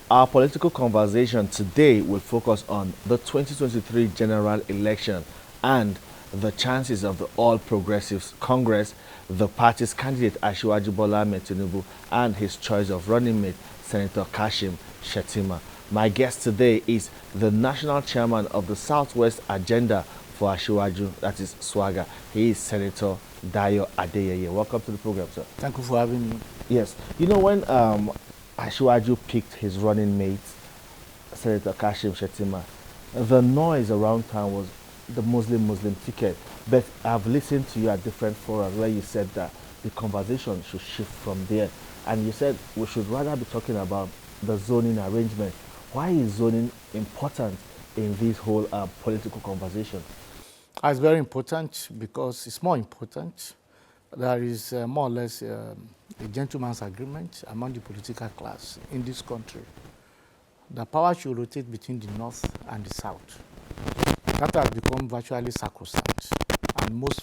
Our political conversation today will focus on the 2023 general election and the chances of the All Progressives Congress, the party's candidate Asiwaju Bola Ahmed Tinubu, and his choice of running mate, Senator Kashim Shettima. My guest today is the national chairman of the Southwest Agenda for Asiwaju, that is SWAGA. He is Senator Dayo Adeyeye. Welcome to the program, sir. Thank you for having me. Yes. You know, when Asiwaju picked his running mate, Senator Kashim Shettima, the noise around town was the Muslim ticket. But I've listened to you at different forums where you said that the conversation should shift from there. And you said we should rather be talking about the zoning arrangement. Why is zoning important in this whole political conversation? It's very important because it's more important. There is more or less a gentleman's agreement among the political class in this country. The power should rotate between the north and the south. That has become virtually sacrosanct. And most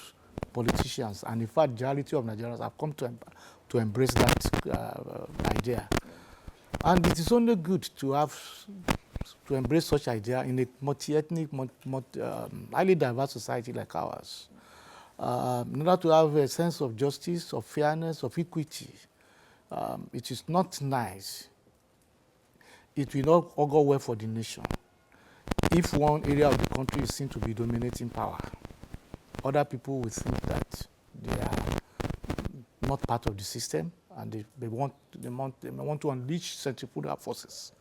politicians, and in fact, the majority of Nigerians have come to embrace that idea. And it is only good to embrace such idea in a multi-ethnic, highly diverse society like ours. In order to have a sense of justice, of fairness, of equity, it is not nice. It will not augur well for the nation if one area of the country is seen to be dominating power. Other people will think that they are not part of the system, and they want to unleash centrifugal forces,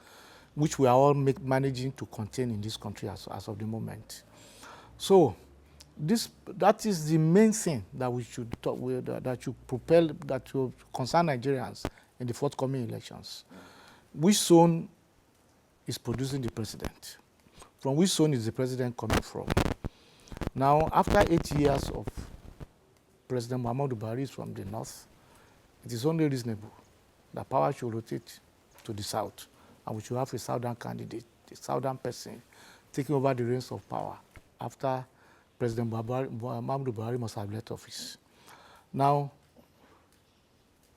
which we are all managing to contain in this country as of the moment. So that is the main thing that we should talk with, that will concern Nigerians in the forthcoming elections. Which zone is producing the president? From which zone is the president coming from? Now, after 8 years of President Muhammadu Buhari from the north, it is only reasonable that power should rotate to the south, and we should have a southern candidate, a southern person, taking over the reins of power after President Muhammadu Buhari must have left office. Now,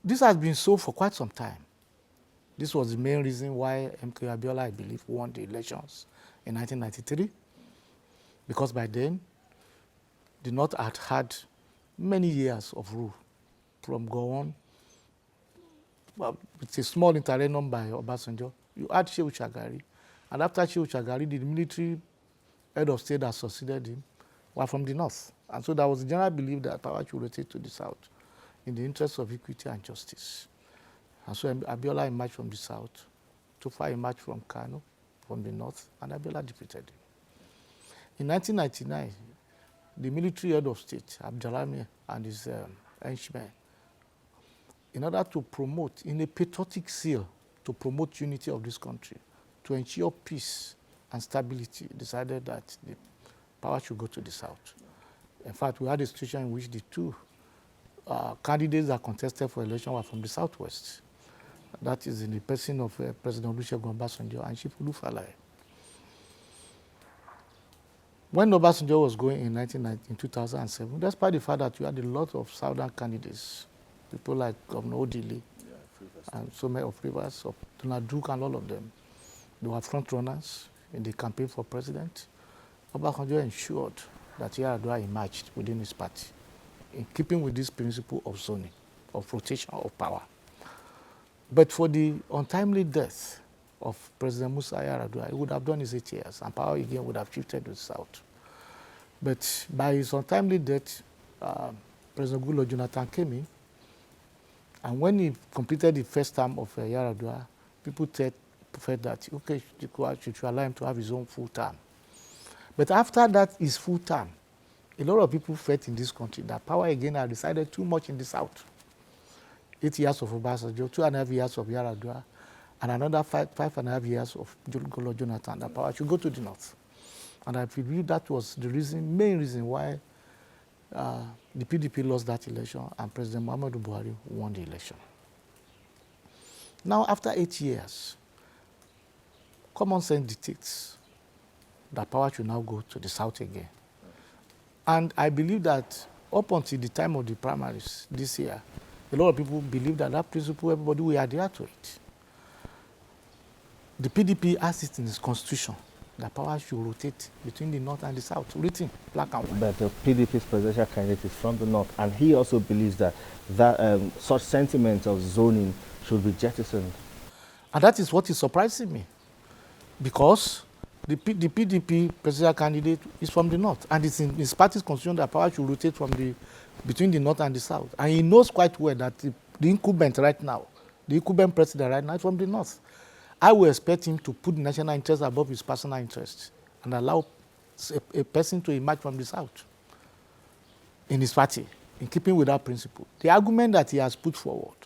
this has been so for quite some time. This was the main reason why MK Abiola, I believe, won the elections in 1993, because by then, the North had had many years of rule from Gowon, with a small interregnum by Obasanjo. You had Shehu Shagari, and after Shehu Shagari, the military head of state that succeeded him were from the north. And so there was a general belief that power should rotate to the south in the interest of equity and justice. And so Abiola emerged from the south, Tufa emerged from Kano, from the north, and Abiola defeated him. In 1999, the military head of state, Abdulhamid, and his henchmen, in order to promote, in a patriotic zeal, to promote unity of this country, to ensure peace and stability, decided that the power should go to the south. In fact, we had a situation in which the two candidates that contested for election were from the southwest. That is in the person of President Olusegun Obasanjo and Chief Olufalaye. When Obasanjo was going in 2007, despite the fact that you had a lot of southern candidates, people like Governor Odili, and so many of Rivers, of Donald Duke, and all of them, they were front runners in the campaign for president. Obasanjo ensured that Yar'Adua emerged within his party, in keeping with this principle of zoning, of rotation of power. But for the untimely death of President Musa Yar'Adua, he would have done his 8 years, and power again would have shifted to the south. But by his untimely death, President Goodluck Jonathan came in, and when he completed the first term of Yar'Adua, people felt that, okay, you should allow him to have his own full term. But after that, his full term, a lot of people felt in this country that power again had resided too much in the south. 8 years of Obasanjo, 2.5 years of Yar'Adua, and another 5.5 years of Goodluck Jonathan, that power should go to the north. And I believe that was the main reason why the PDP lost that election and President Muhammadu Buhari won the election. Now, after 8 years, common sense dictates that power should now go to the south again. And I believe that up until the time of the primaries this year, a lot of people believe that that principle, everybody will adhere to it. The PDP has it in its constitution that power should rotate between the north and the south, written black and white. But the PDP's presidential candidate is from the north, and he also believes that such sentiments of zoning should be jettisoned. And that is what is surprising me, because the PDP presidential candidate is from the north, and it's in his party's constitution that power should rotate between the north and the south. And he knows quite well that the incumbent right now, the incumbent president right now, is from the north. I will expect him to put national interest above his personal interest and allow a person to emerge from the south in his party, in keeping with that principle. The argument that he has put forward,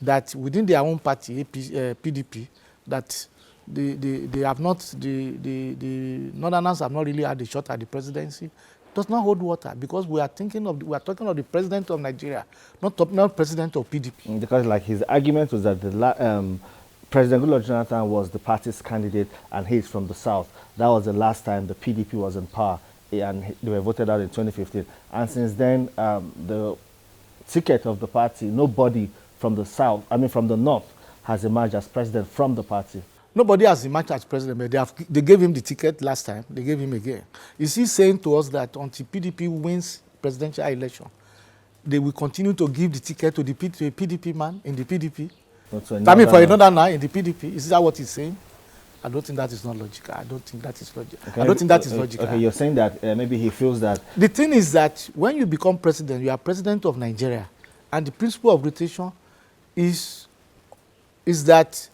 that within their own party, PDP, that they have not, the Northerners have not really had a shot at the presidency, does not hold water, because we are talking of the president of Nigeria, not president of PDP. Because like his argument was that President Goodluck Jonathan was the party's candidate and he's from the south. That was the last time the PDP was in power, and they were voted out in 2015. And since then, the ticket of the party, nobody from the south, from the north, has emerged as president from the party. Nobody has emerged as president, but they gave him the ticket last time. They gave him again. Is he saying to us that until PDP wins presidential election, they will continue to give the ticket to the PDP man in the PDP? For another now in the PDP? Is that what he's saying? I don't think that is not logical. I don't think that is logical. Okay, I don't think that is logical. Okay, you're saying that maybe he feels that... The thing is that when you become president, you are president of Nigeria, and the principle of rotation is that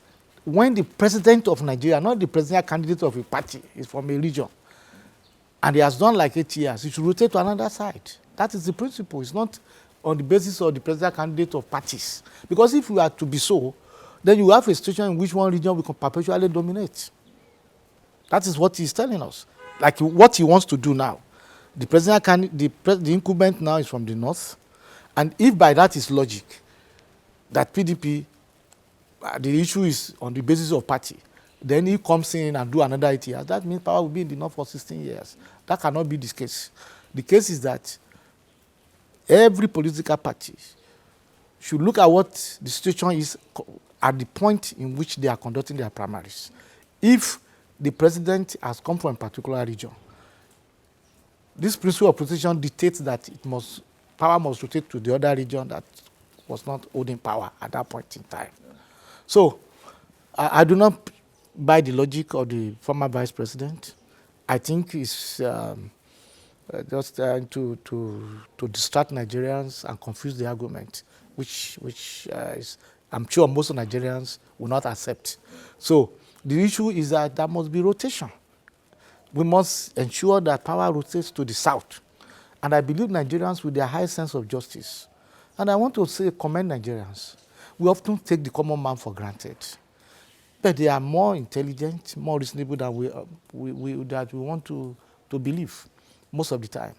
when the president of Nigeria, not the presidential candidate of a party, is from a region, and he has done like 8 years, he should rotate to another side. That is the principle. It's not on the basis of the presidential candidate of parties. Because if we are to be so, then you have a situation in which one region will perpetually dominate. That is what he's telling us. Like what he wants to do now. The the incumbent now is from the north, and if by that is logic, that PDP, the issue is on the basis of party, then he comes in and do another 8 years. That means power will be in the north for 16 years. That cannot be the case. The case is that every political party should look at what the situation is at the point in which they are conducting their primaries. If the president has come from a particular region, this principle of rotation dictates that power must rotate to the other region that was not holding power at that point in time. So I do not buy the logic of the former vice president. I think it's just trying to distract Nigerians and confuse the argument, which is, I'm sure most of Nigerians will not accept. So the issue is that there must be rotation. We must ensure that power rotates to the south. And I believe Nigerians with their high sense of justice. And I want to commend Nigerians. We often take the common man for granted. But they are more intelligent, more reasonable than we want to believe most of the time.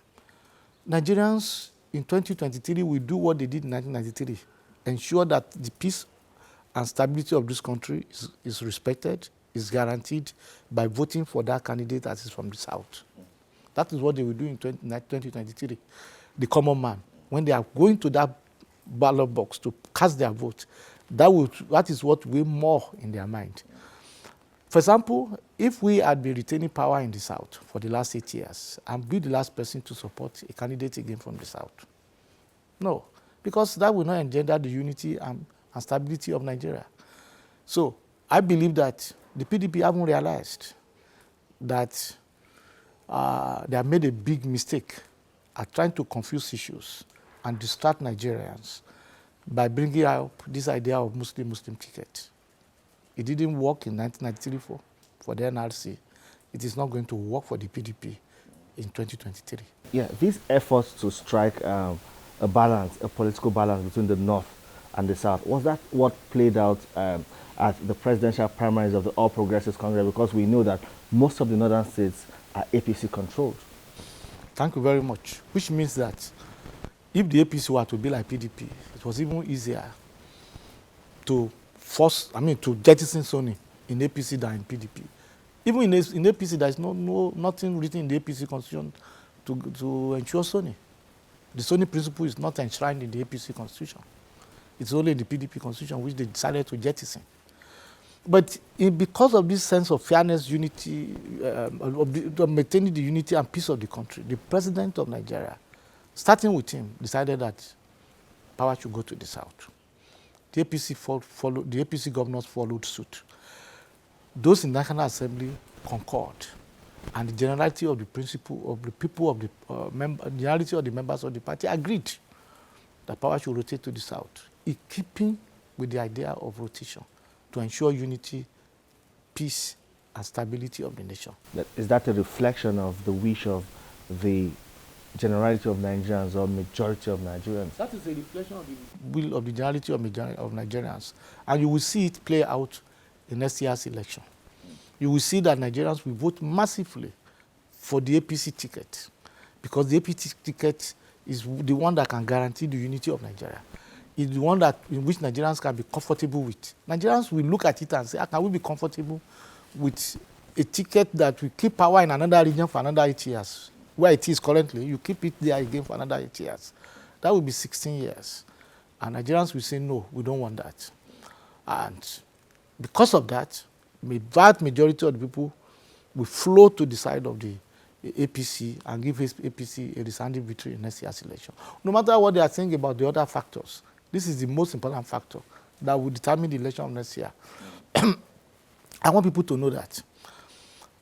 Nigerians in 2023 will do what they did in 1993, ensure that the peace and stability of this country is respected, is guaranteed by voting for that candidate that is from the south. That is what they will do in 2023. The common man, when they are going to that ballot box to cast their vote, that is what will more in their mind. For example, if we had been retaining power in the south for the last 8 years, and be the last person to support a candidate again from the south. No, because that will not engender the unity and stability of Nigeria. So I believe that the PDP haven't realized that they have made a big mistake at trying to confuse issues and distract Nigerians by bringing up this idea of Muslim-Muslim ticket. It didn't work in 1993 for the NRC. It is not going to work for the PDP in 2023. Yeah, these efforts to strike a political balance between the North and the South, was that what played out at the presidential primaries of the All Progressives Congress? Because we know that most of the northern states are APC controlled. Thank you very much. Which means that if the APC were to be like PDP, it was even easier to jettison Sony in APC than in PDP. Even in APC, there is nothing written in the APC constitution to ensure Sony. The Sony principle is not enshrined in the APC constitution. It's only in the PDP constitution which they decided to jettison. But because of this sense of fairness, unity, of maintaining the unity and peace of the country, the president of Nigeria, starting with him, decided that power should go to the south. The the APC governors followed suit. Those in National Assembly concurred, and the generality of the principle of the people of the generality of the members of the party agreed that power should rotate to the south, in keeping with the idea of rotation to ensure unity, peace, and stability of the nation. Is that a reflection of the wish of the generality of Nigerians or majority of Nigerians? That is a reflection of the will of the generality of Nigerians. And you will see it play out in next year's election. You will see that Nigerians will vote massively for the APC ticket, because the APC ticket is the one that can guarantee the unity of Nigeria. It's the one that in which Nigerians can be comfortable with. Nigerians will look at it and say, how can we be comfortable with a ticket that will keep power in another region for another 8 years? Where it is currently, you keep it there again for another 8 years. That will be 16 years. And Nigerians will say, no, we don't want that. And because of that, the vast majority of the people will flow to the side of the APC and give APC a resounding victory in next year's election. No matter what they are saying about the other factors, this is the most important factor that will determine the election of next year. I want people to know that.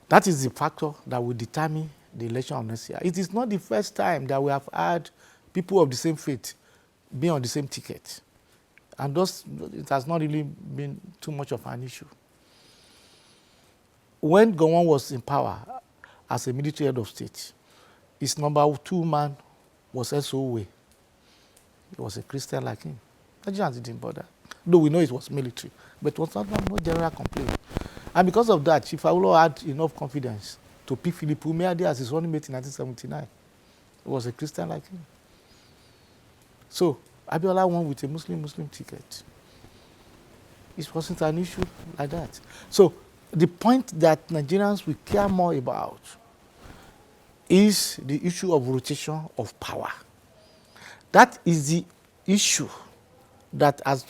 That is the factor that will determine the election of next year. It is not the first time that we have had people of the same faith being on the same ticket. And thus, it has not really been too much of an issue. When Gowon was in power as a military head of state, his number 2 man was SOA. He was a Christian like him. Nigerians didn't bother. Though we know it was military, but it was not no general complaint. And because of that, Chief Awolowo had enough confidence to pick Philip Umeade as his running mate in 1979. He was a Christian like him. So Abiola won with a Muslim ticket. It wasn't an issue like that. So the point that Nigerians will care more about is the issue of rotation of power. That is the issue that has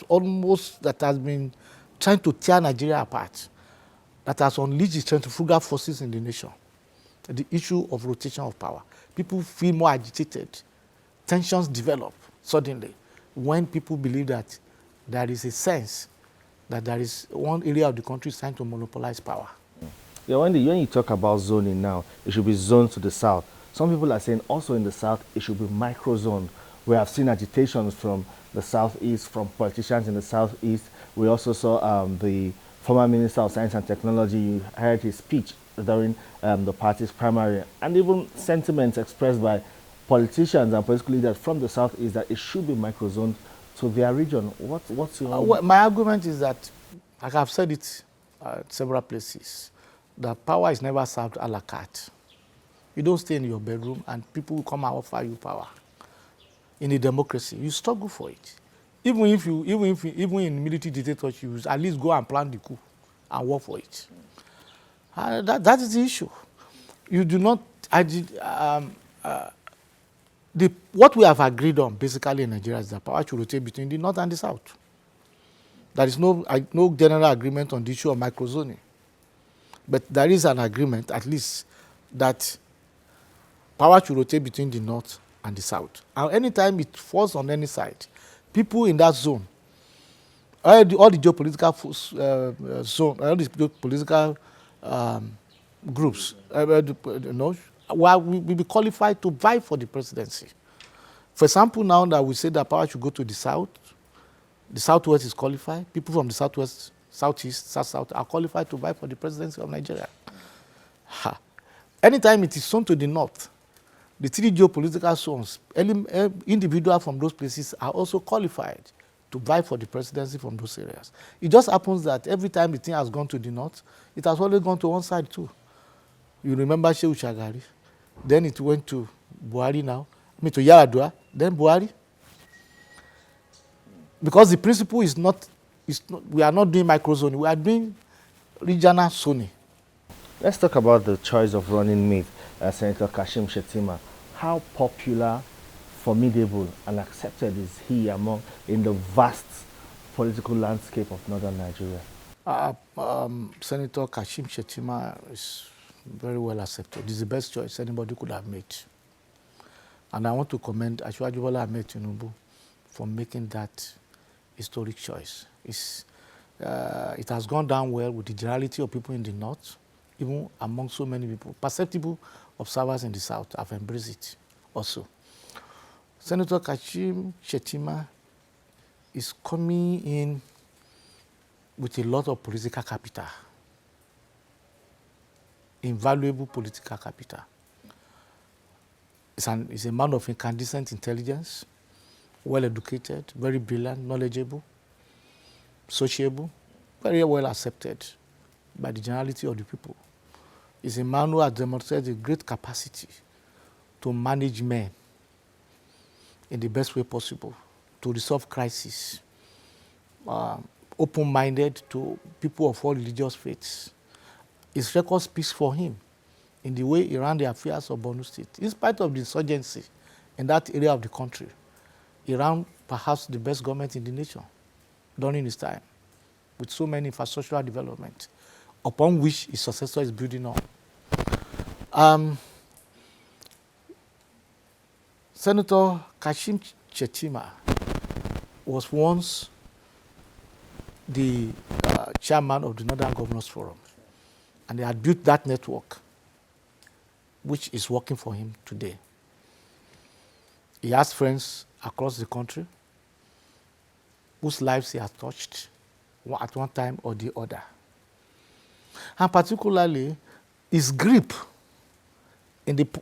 been trying to tear Nigeria apart, that has unleashed the centrifugal forces in the nation. The issue of rotation of power. People feel more agitated. Tensions develop suddenly when people believe that there is a sense that there is one area of the country trying to monopolize power. Yeah, when you talk about zoning now, it should be zoned to the south. Some people are saying also in the south, it should be micro-zoned. We have seen agitations from the southeast, from politicians in the southeast. We also saw the former Minister of Science and Technology. You heard his speech during the party's primary, and even sentiments expressed by politicians and political leaders from the southeast that it should be micro-zoned to their region. What's your... Well, my argument is that, like I've said it at several places, that power is never served a la carte. You don't stay in your bedroom and people will come and offer you power. In a democracy, you struggle for it. Even in military dictatorship, you at least go and plan the coup and work for it. That is the issue. You do not. What we have agreed on basically in Nigeria is that power should rotate between the north and the south. There is no general agreement on the issue of microzoning, but there is an agreement, at least, that power should rotate between the north and the south. And anytime it falls on any side, people in that zone, all the geopolitical zone, all the geopolitical groups, will be qualified to vie for the presidency. For example, now that we say that power should go to the southwest is qualified. People from the southwest, southeast, south are qualified to vie for the presidency of Nigeria. Anytime it is shown to the north, the 3 geopolitical zones, individuals from those places are also qualified to vie for the presidency from those areas. It just happens that every time the thing has gone to the north, it has always gone to one side too. You remember Shehu Shagari, then it went to Buhari now, to Yaradua, then Buhari. Because the principle is not, we are not doing microzoning, we are doing regional zoning. Let's talk about the choice of running mate, Senator Kashim Shettima. How popular, formidable, and accepted is he in the vast political landscape of northern Nigeria? Senator Kashim Shettima is very well accepted. It's the best choice anybody could have made. And I want to commend Asiwaju Bola Ahmed Tinubu for making that historic choice. It has gone down well with the generality of people in the north, even among so many people. Perceptible observers in the south have embraced it also. Senator Kashim Shettima is coming in with a lot of political capital, invaluable political capital. He's a man of incandescent intelligence, well-educated, very brilliant, knowledgeable, sociable, very well accepted by the generality of the people. He's a man who has demonstrated a great capacity to manage men in the best way possible, to resolve crises, open-minded to people of all religious faiths. His record speaks for him in the way he ran the affairs of Borno State. In spite of the insurgency in that area of the country, he ran perhaps the best government in the nation during his time, with so many infrastructural development, upon which his successor is building on. Senator Kashim Shettima was once the chairman of the Northern Governors Forum, and he had built that network, which is working for him today. He has friends across the country whose lives he has touched at one time or the other. And particularly, his grip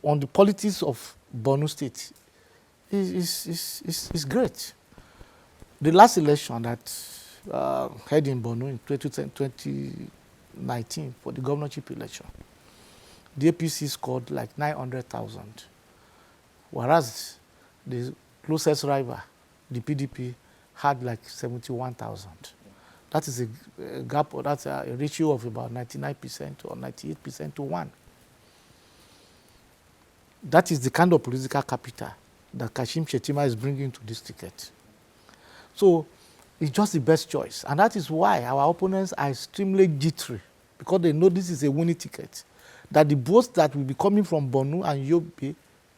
on the politics of Borno State is great. The last election that held in Borno in 2019 for the governorship election, the APC scored like 900,000, whereas the closest rival, the PDP, had like 71,000. That is a gap, or that's a ratio of about 99% or 98% to 1. That is the kind of political capital that Kashim Shettima is bringing to this ticket. So it's just the best choice. And that is why our opponents are extremely jittery, because they know this is a winning ticket. That the votes that will be coming from Borno and Yobe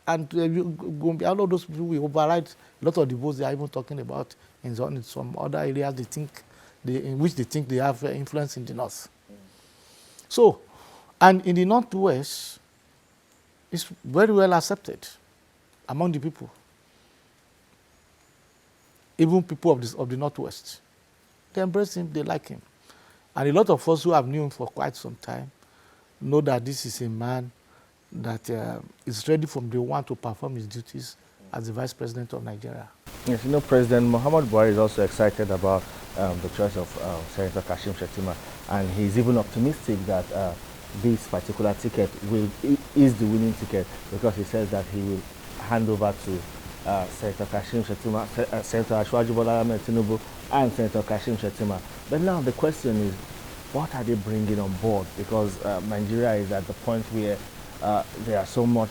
and Gombe, all of those people will override a lot of the votes they are even talking about in some other areas in which they think they have influence in the north. So, and in the northwest, it's very well accepted among the people, even people of the northwest. They embrace him, they like him. And a lot of us who have known him for quite some time know that this is a man that is ready from day one to perform his duties as the Vice President of Nigeria. Yes, you know, President Muhammad Buhari is also excited about the choice of Senator Kashim Shettima, and he's even optimistic that this particular ticket is the winning ticket, because he says that he will hand over to Senator Kashim Shettima, Senator Asiwaju Bola Ahmed Tinubu, and Senator Kashim Shettima. But now the question is, what are they bringing on board? Because Nigeria is at the point where there's so much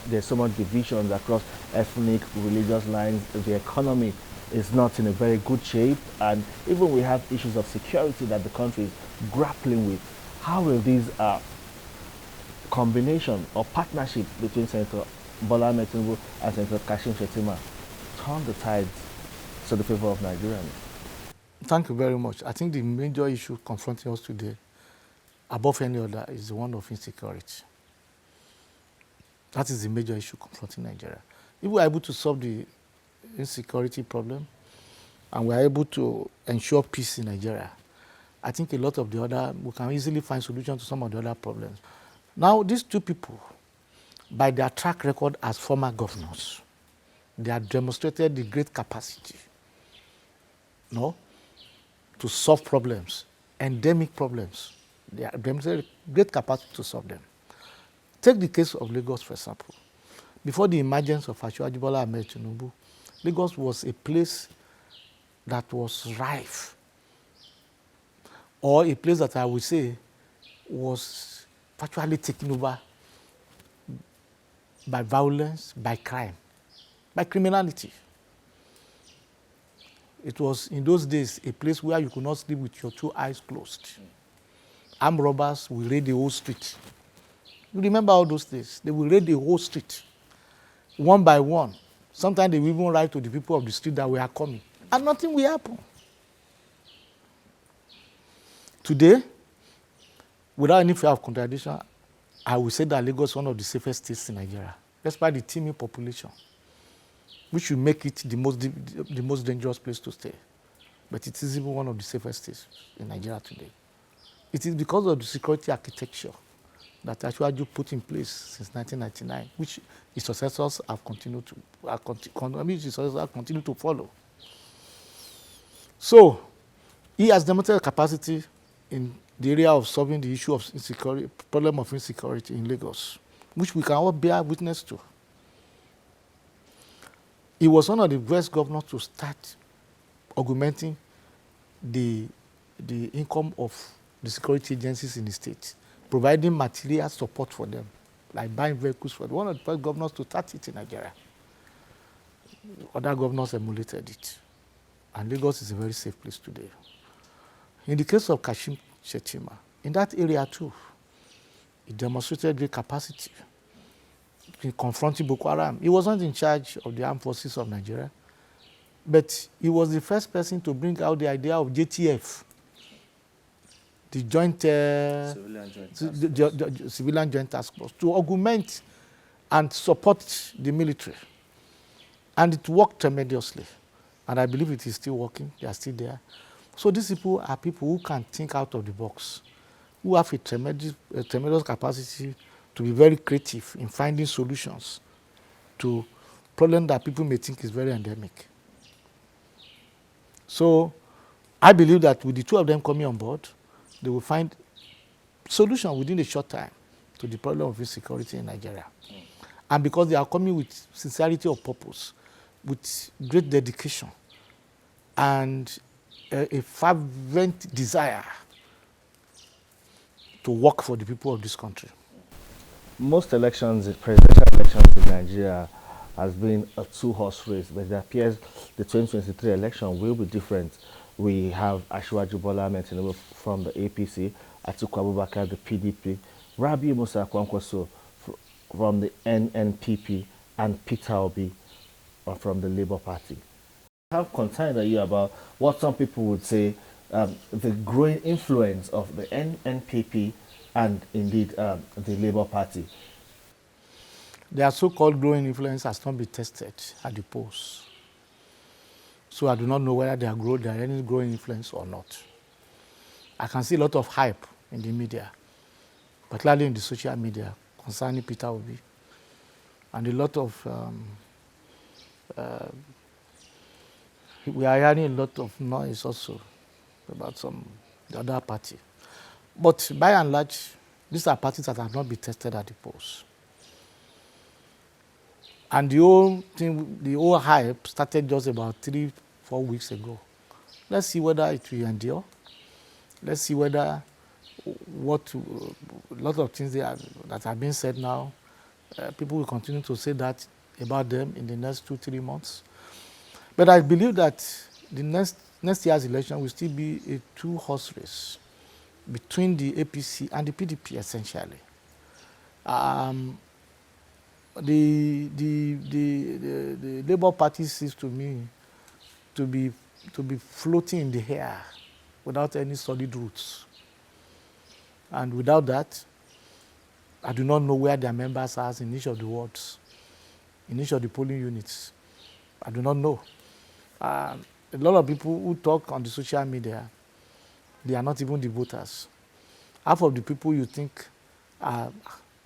divisions across ethnic, religious lines. The economy is not in a very good shape, and even we have issues of security that the country is grappling with. How will these combination or partnership between Senator Bola Ahmed Tinubu and Senator Kashim Shettima turn the tides to the favor of Nigerians? Thank you very much. I think the major issue confronting us today, above any other, is the one of insecurity. That is the major issue confronting Nigeria. If we are able to solve the insecurity problem and we are able to ensure peace in Nigeria, I think a lot of the other, we can easily find solutions to some of the other problems. Now, these two people, by their track record as former governors, they have demonstrated the great capacity, to solve problems, endemic problems. They have demonstrated great capacity to solve them. Take the case of Lagos, for example. Before the emergence of Asiwaju Bola Ahmed Tinubu, Lagos was a place that was rife, or a place that I would say was virtually taken over by violence, by crime, by criminality. It was, in those days, a place where you could not sleep with your two eyes closed. armed robbers will raid the whole street. You remember all those days? They will raid the whole street, one by one. Sometimes they will even write to the people of the street that we are coming, and nothing will happen. Today, without any fear of contradiction, I will say that Lagos is one of the safest states in Nigeria, despite the teeming population, which will make it the most dangerous place to stay. But it is even one of the safest states in Nigeria today. It is because of the security architecture that Asiwaju put in place since 1999, which his successors have continued to follow. So, he has demonstrated capacity in the area of solving the issue of insecurity, problem of insecurity in Lagos, which we can all bear witness to. He was one of the best governors to start augmenting the income of the security agencies in the state, providing material support for them, like buying vehicles for them. One of the first governors to start it in Nigeria. Other governors emulated it. And Lagos is a very safe place today. In the case of Kashim Shettima, in that area too, he demonstrated great capacity in confronting Boko Haram. He wasn't in charge of the armed forces of Nigeria, but he was the first person to bring out the idea of JTF, the Civilian Joint Task Force, to augment and support the military. And it worked tremendously. And I believe it is still working. They are still there. So these people are people who can think out of the box, who have a tremendous capacity to be very creative in finding solutions to problems that people may think is very endemic. So I believe that with the two of them coming on board, they will find solution within a short time to the problem of insecurity in Nigeria. And because they are coming with sincerity of purpose, with great dedication, and a fervent desire to work for the people of this country. Most elections, presidential elections in Nigeria, has been a two-horse race, but it appears the 2023 election will be different. We have Asiwaju Bola Ahmed Tinubu from the APC, Atiku Abubakar, the PDP, Rabi Musa Kwankwaso from the NNPP, and Peter Obi from the Labour Party. How concerned are you about what some people would say the growing influence of the NNPP and indeed the Labour Party? Their so-called growing influence has not been tested at the polls. So I do not know whether there are any growing influence or not. I can see a lot of hype in the media, particularly in the social media, concerning Peter Obi, and a lot of we are hearing a lot of noise also about the other party. But by and large, these are parties that have not been tested at the polls. And the whole hype started just about 3-4 weeks ago. Let's see whether it will endure. Let's see whether a lot of things that have been said now, people will continue to say that about them in the next 2-3 months. But I believe that the next year's election will still be a two-horse race between the APC and the PDP, essentially. The Labour Party seems to me to be floating in the air without any solid roots. And without that, I do not know where their members are in each of the wards, in each of the polling units. I do not know. A lot of people who talk on the social media, they are not even the voters. Half of the people you think are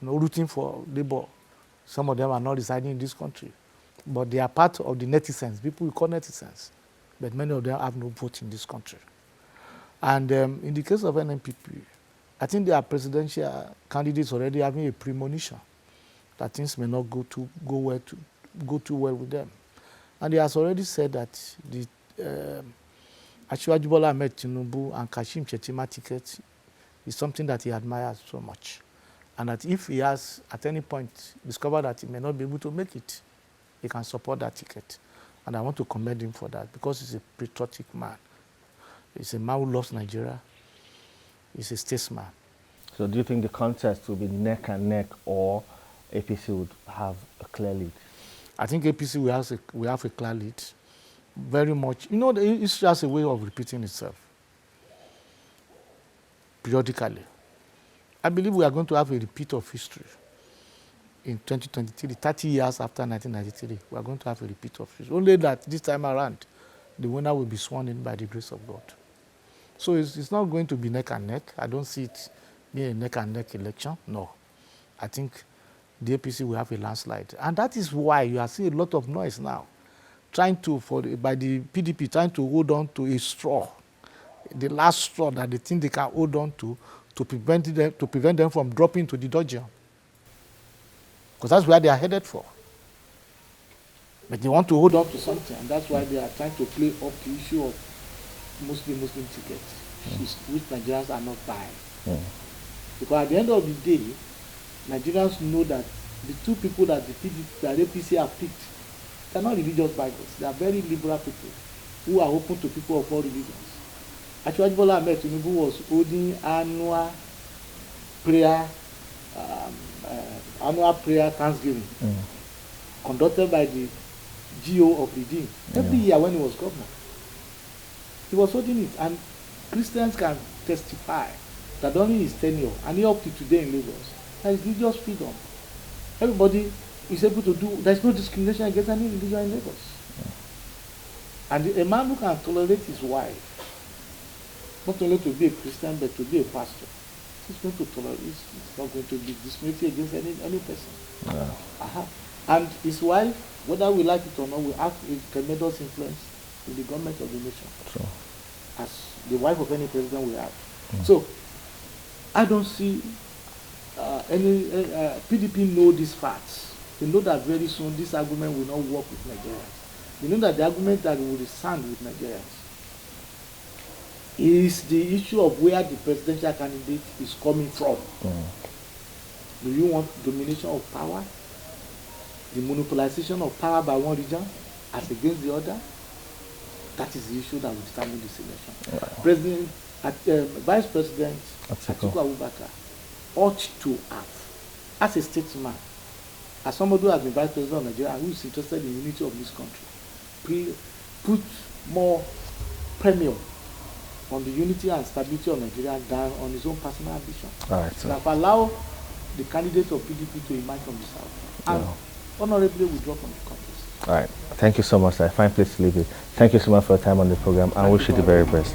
rooting for Labour, some of them are not residing in this country, but they are part of the netizens, people we call netizens, but many of them have no vote in this country. And in the case of NNPP, I think their presidential candidates already having a premonition that things may not go too well with them. And he has already said that the Asiwaju Bola Ahmed Tinubu and Kashim Shettima ticket is something that he admires so much. And that if he has, at any point, discovered that he may not be able to make it, he can support that ticket. And I want to commend him for that, because he's a patriotic man. He's a man who loves Nigeria. He's a statesman. So do you think the contest will be neck and neck, or APC would have a clear lead? I think APC will have a clear lead. Very much. You know, it's just a way of repeating itself periodically. I believe we are going to have a repeat of history in 2023, 30 years after 1993. We are going to have a repeat of history. Only that this time around, the winner will be sworn in by the grace of God. So it's not going to be neck and neck. I don't see it being a neck and neck election. No. I think the APC will have a landslide. And that is why you are seeing a lot of noise now, by the PDP trying to hold on to a straw, the last straw that they think they can hold on to prevent them from dropping to the dodger. Because that's where they are headed for. But they want to hold on to something, and that's why they are trying to play up the issue of Muslim tickets, which Nigerians are not buying. Because at the end of the day, Nigerians know that the two people that the APC have picked, they're not religious bigots. They are very liberal people who are open to people of all religions. Actually, Bola Ahmed Tinubu was holding annual prayer Thanksgiving, conducted by the GO of Redeem every year when he was governor. He was holding it, and Christians can testify that during his tenure, and he up to today in Lagos, there is religious freedom. Everybody is able to do, there is no discrimination against any religion in Lagos. And a man who can tolerate his wife, not only to be a Christian, but to be a pastor, he's going to tolerate, it's not going to be discriminated against any person. And his wife, whether we like it or not, will have a tremendous influence in the government of the nation. Sure. As the wife of any president we have. So, I don't see PDP know these facts. They know that very soon this argument will not work with Nigerians. They know that the argument that will stand with Nigerians is the issue of where the presidential candidate is coming from. Do you want domination of power? The monopolization of power by one region as against the other? That is the issue that will determine this election. Vice President Atiku Abubakar ought to have, as a statesman, as somebody who has been Vice President of Nigeria and who is interested in the unity of this country, put more premium on the unity and stability of Nigeria than on his own personal ambition. That allow the candidate of PDP to emerge from the south and honorably withdraw from the contest. All right. Thank you so much. A fine place to leave it. Thank you so much for your time on the program, and wish you the very best.